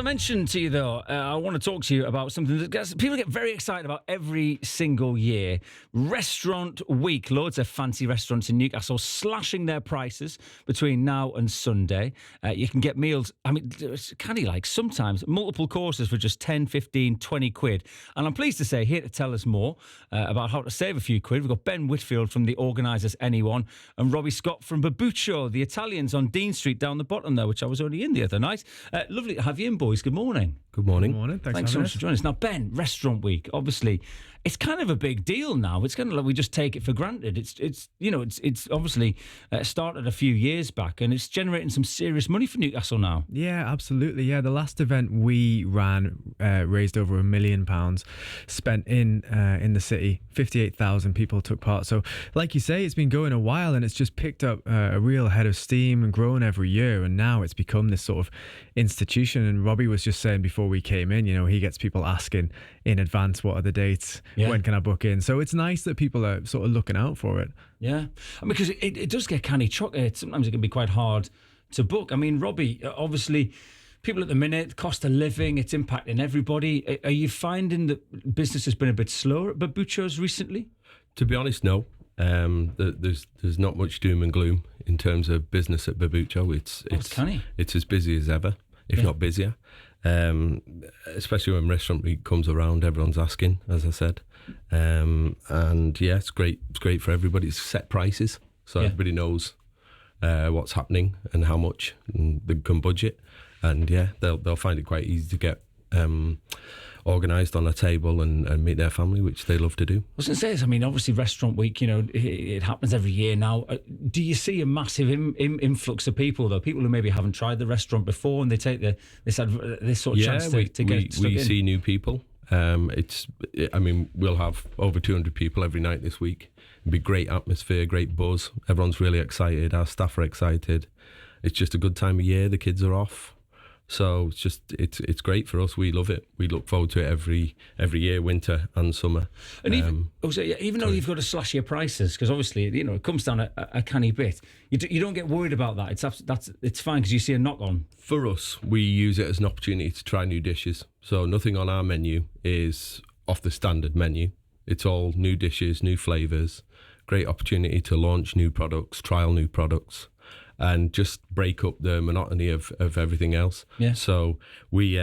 I mentioned to you, though, I want to talk to you about something that people get very excited about every single year. Restaurant Week. Loads of fancy restaurants in Newcastle slashing their prices between now and Sunday. You can get meals, it's kind of like sometimes multiple courses for just 10, 15, 20 quid. And I'm pleased to say, here to tell us more about how to save a few quid, we've got Ben Whitfield from the organisers NE1 and Robby Scott from Babucho, the Italians on Dean Street down the bottom there, which I was only in the other night. Lovely to have you in, boys. Good morning. Good morning. Good morning. Thanks so much for joining us. Now, Ben, Restaurant Week, obviously, it's kind of a big deal now. It's kind of like we just take it for granted. It's obviously started a few years back, and it's generating some serious money for Newcastle now. Yeah, absolutely. Yeah, the last event we ran raised over £1 million spent in the city. 58,000 people took part. So, like you say, it's been going a while, and it's just picked up a real head of steam and grown every year. And now it's become this sort of institution. And Robby was just saying before we came in, he gets people asking in advance, what are the dates? Yeah. When can I book in? So it's nice that people are sort of looking out for it. Yeah, because it does get canny chocolate. Sometimes it can be quite hard to book. Robby, obviously, people at the minute, cost of living, it's impacting everybody. Are you finding that business has been a bit slower at Babucho's recently? To be honest, no. There's not much doom and gloom in terms of business at Babucho. It's as busy as ever, if not busier. Especially when Restaurant Week comes around, everyone's asking, as I said. And yeah, it's great. It's great for everybody. It's set prices, so everybody knows what's happening and how much, and they can budget. And yeah, they'll find it quite easy to get organised on a table and meet their family, which they love to do. I was going to say, obviously Restaurant Week, it happens every year now. Do you see a massive influx of people, though? People who maybe haven't tried the restaurant before, and they take this sort of chance to get stuck in? We see new people. We'll have over 200 people every night this week. It'll be great atmosphere, great buzz. Everyone's really excited. Our staff are excited. It's just a good time of year. The kids are off. So it's great for us. We love it. We look forward to it every year, winter and summer. And even though you've got to slash your prices, because obviously it comes down a canny bit, you don't get worried about that. It's fine because you see a knock on. For us, we use it as an opportunity to try new dishes. So nothing on our menu is off the standard menu. It's all new dishes, new flavours. Great opportunity to launch new products, trial new products, and just break up the monotony of everything else. Yeah. So we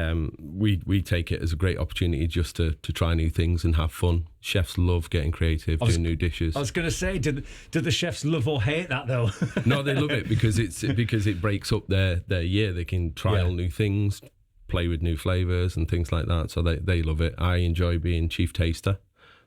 take it as a great opportunity just to try new things and have fun. Chefs love getting creative, doing new dishes. I was going to say, do the chefs love or hate that though? No, they love it because it breaks up their year. They can trial new things, play with new flavours and things like that. So they love it. I enjoy being chief taster.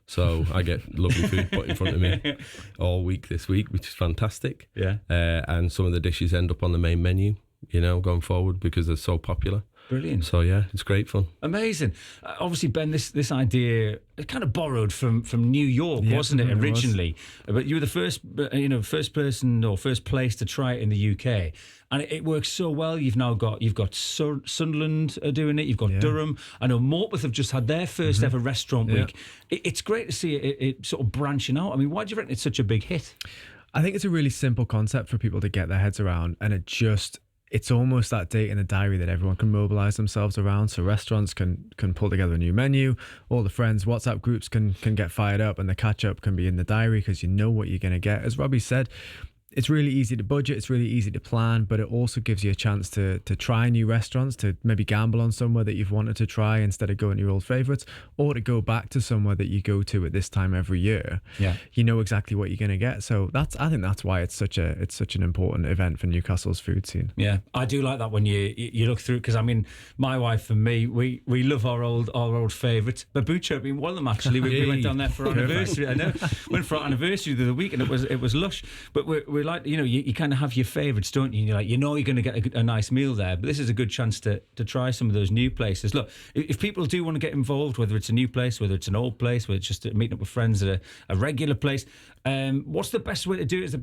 So I get lovely food put in front of me all week this week, which is fantastic. Yeah. And some of the dishes end up on the main menu, going forward because they're so popular. Brilliant. So yeah, it's great fun. Amazing. Obviously, Ben, this idea kind of borrowed from New York, wasn't it, originally? But you were the first person or first place to try it in the UK, and it works so well. You've got Sunderland doing it. You've got Durham. I know Morpeth have just had their first ever Restaurant Week. It's great to see it sort of branching out. Why do you reckon it's such a big hit? I think it's a really simple concept for people to get their heads around, and it's almost that date in the diary that everyone can mobilise themselves around. So restaurants can pull together a new menu. All the friends' WhatsApp groups can get fired up, and the catch-up can be in the diary because you know what you're going to get. As Robby said, it's really easy to budget, it's really easy to plan, but it also gives you a chance to try new restaurants, to maybe gamble on somewhere that you've wanted to try instead of going to your old favourites, or to go back to somewhere that you go to at this time every year. Yeah, you know exactly what you're going to get. So I think that's why it's such an important event for Newcastle's food scene. Yeah, I do like that when you look through, because my wife and me, we love our old favourites. Babucho being one of them, actually. We went down there for our anniversary. I know, went for our anniversary the other week, and it was lush. But we're like, you kind of have your favourites, don't you? And you're like, you're going to get a nice meal there. But this is a good chance to try some of those new places. Look, if people do want to get involved, whether it's a new place, whether it's an old place, whether it's just meeting up with friends at a regular place, what's the best way to do it?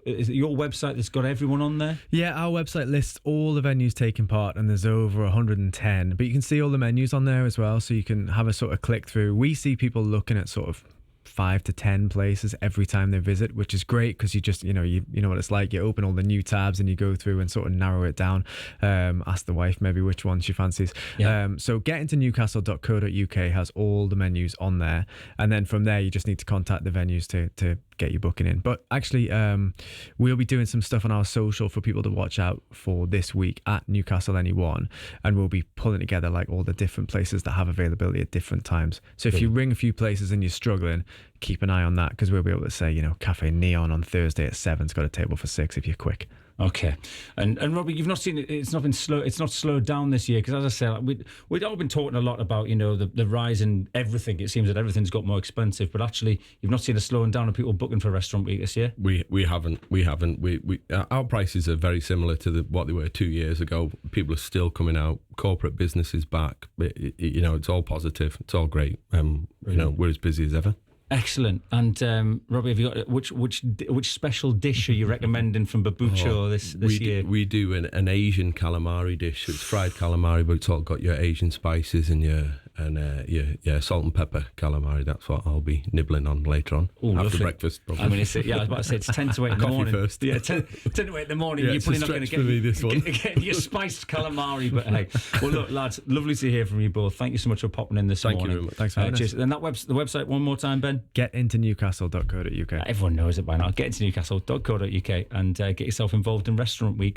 Is it your website that's got everyone on there? Yeah, our website lists all the venues taking part, and there's over 110. But you can see all the menus on there as well, so you can have a sort of click through. We see people looking at sort of 5 to 10 places every time they visit, which is great because you just, you know what it's like. You open all the new tabs and you go through and sort of narrow it down. Ask the wife maybe which one she fancies. Yeah. So getintonewcastle.co.uk has all the menus on there. And then from there, you just need to contact the venues to get your booking in. But actually, we'll be doing some stuff on our social for people to watch out for this week at Newcastle NE1, and we'll be pulling together like all the different places that have availability at different times. So if you ring a few places and you're struggling, keep an eye on that, because we'll be able to say, Cafe Neon on Thursday at 7's got a table for 6 if you're quick. Okay, and Robby, you've not seen it. It's not been slow. It's not slowed down this year because, as I said, we'd all been talking a lot about the rise in everything. It seems that everything's got more expensive, but actually, you've not seen a slowing down of people booking for Restaurant Week this year. We haven't. Our prices are very similar to what they were 2 years ago. People are still coming out. Corporate business is back. It's all positive. It's all great. We're as busy as ever. Excellent. And Robby, have you got which special dish are you recommending from Babucho this year? We do an Asian calamari dish. So it's fried calamari, but it's all got your Asian spices and your salt and pepper calamari. That's what I'll be nibbling on later on. Ooh, after lovely. Breakfast. Probably. I mean, I was about to say it's 10 to 8 in the morning. First. Yeah, 10 to 8 in the morning. Yeah, you're probably not going to get your spiced calamari. But hey, well, look, lads, lovely to hear from you both. Thank you so much for popping in this morning. Thank you very much. Thanks for having us. And the website one more time, Ben. Getintonewcastle.co.uk. Everyone knows it by now. Getintonewcastle.co.uk and get yourself involved in Restaurant Week.